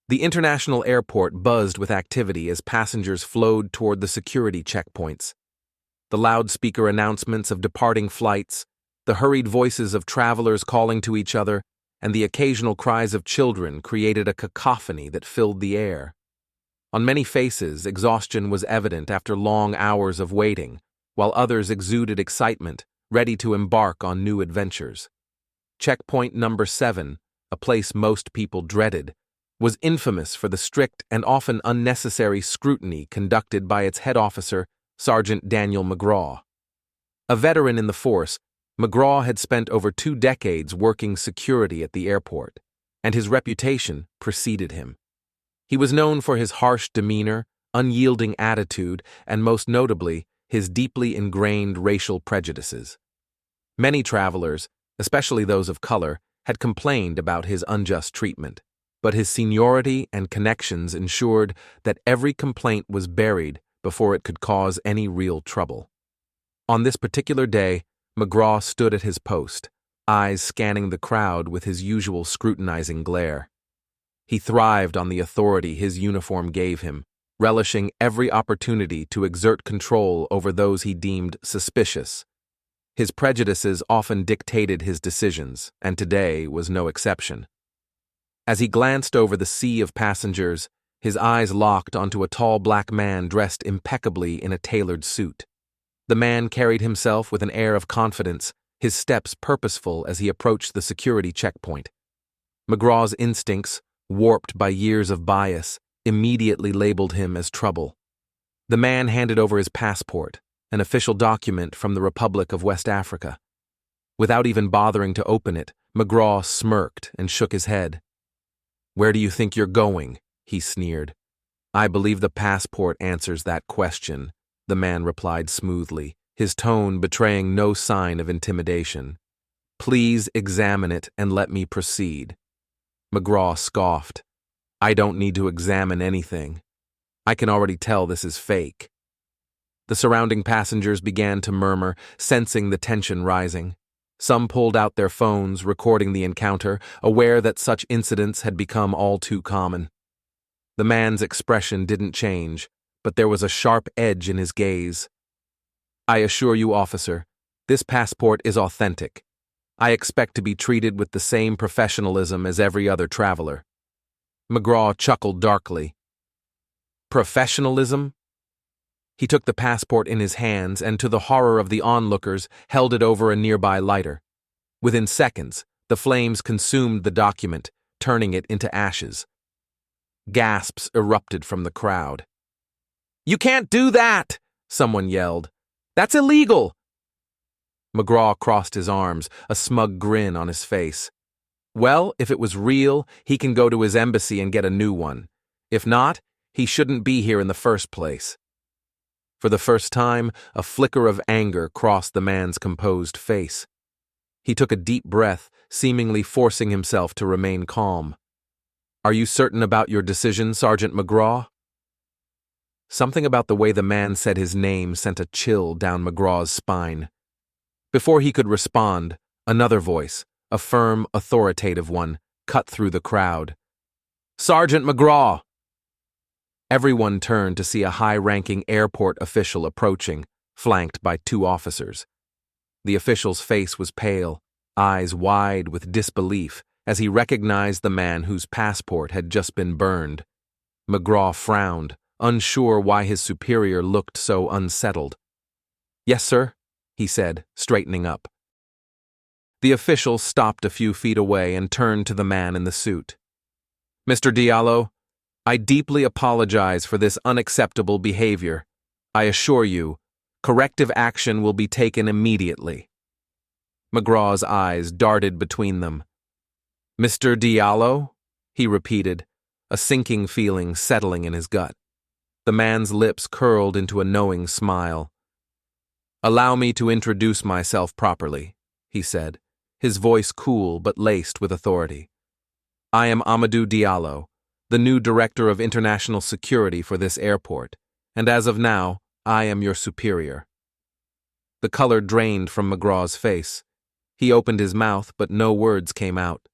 The international airport buzzed with activity as passengers flowed toward the security checkpoints. The loudspeaker announcements of departing flights, the hurried voices of travelers calling to each other, and the occasional cries of children created a cacophony that filled the air. On many faces, exhaustion was evident after long hours of waiting, while others exuded excitement, ready to embark on new adventures. Checkpoint number 7, a place most people dreaded, was infamous for the strict and often unnecessary scrutiny conducted by its head officer, Sergeant Daniel McGraw. A veteran in the force, McGraw had spent over 2 decades working security at the airport, and his reputation preceded him. He was known for his harsh demeanor, unyielding attitude, and most notably, his deeply ingrained racial prejudices. Many travelers, especially those of color, had complained about his unjust treatment, but his seniority and connections ensured that every complaint was buried before it could cause any real trouble. On this particular day, McGraw stood at his post, eyes scanning the crowd with his usual scrutinizing glare. He thrived on the authority his uniform gave him, relishing every opportunity to exert control over those he deemed suspicious. His prejudices often dictated his decisions, and today was no exception. As he glanced over the sea of passengers, his eyes locked onto a tall black man dressed impeccably in a tailored suit. The man carried himself with an air of confidence, his steps purposeful as he approached the security checkpoint. McGraw's instincts, warped by years of bias, immediately labeled him as trouble. The man handed over his passport, an official document from the Republic of West Africa. Without even bothering to open it, McGraw smirked and shook his head. "Where do you think you're going?" he sneered. "I believe the passport answers that question," the man replied smoothly, his tone betraying no sign of intimidation. "Please examine it and let me proceed." McGraw scoffed. "I don't need to examine anything. I can already tell this is fake." The surrounding passengers began to murmur, sensing the tension rising. Some pulled out their phones, recording the encounter, aware that such incidents had become all too common. The man's expression didn't change, but there was a sharp edge in his gaze. "I assure you, officer, this passport is authentic. I expect to be treated with the same professionalism as every other traveler." McGraw chuckled darkly. "Professionalism?" He took the passport in his hands and, to the horror of the onlookers, held it over a nearby lighter. Within seconds, the flames consumed the document, turning it into ashes. Gasps erupted from the crowd. "You can't do that!" someone yelled. "That's illegal!" McGraw crossed his arms, a smug grin on his face. "Well, if it was real, he can go to his embassy and get a new one. If not, he shouldn't be here in the first place." For the first time, a flicker of anger crossed the man's composed face. He took a deep breath, seemingly forcing himself to remain calm. "Are you certain about your decision, Sergeant McGraw?" Something about the way the man said his name sent a chill down McGraw's spine. Before he could respond, another voice, a firm, authoritative one, cut through the crowd. "Sergeant McGraw!" Everyone turned to see a high-ranking airport official approaching, flanked by 2 officers. The official's face was pale, eyes wide with disbelief, as he recognized the man whose passport had just been burned. McGraw frowned, unsure why his superior looked so unsettled. "Yes, sir," he said, straightening up. The official stopped a few feet away and turned to the man in the suit. "Mr. Diallo, I deeply apologize for this unacceptable behavior. I assure you, corrective action will be taken immediately." McGraw's eyes darted between them. "Mr. Diallo?" he repeated, a sinking feeling settling in his gut. The man's lips curled into a knowing smile. "Allow me to introduce myself properly," he said, his voice cool but laced with authority. "I am Amadou Diallo, the new Director of International Security for this airport, and as of now, I am your superior." The color drained from McGraw's face. He opened his mouth, but no words came out.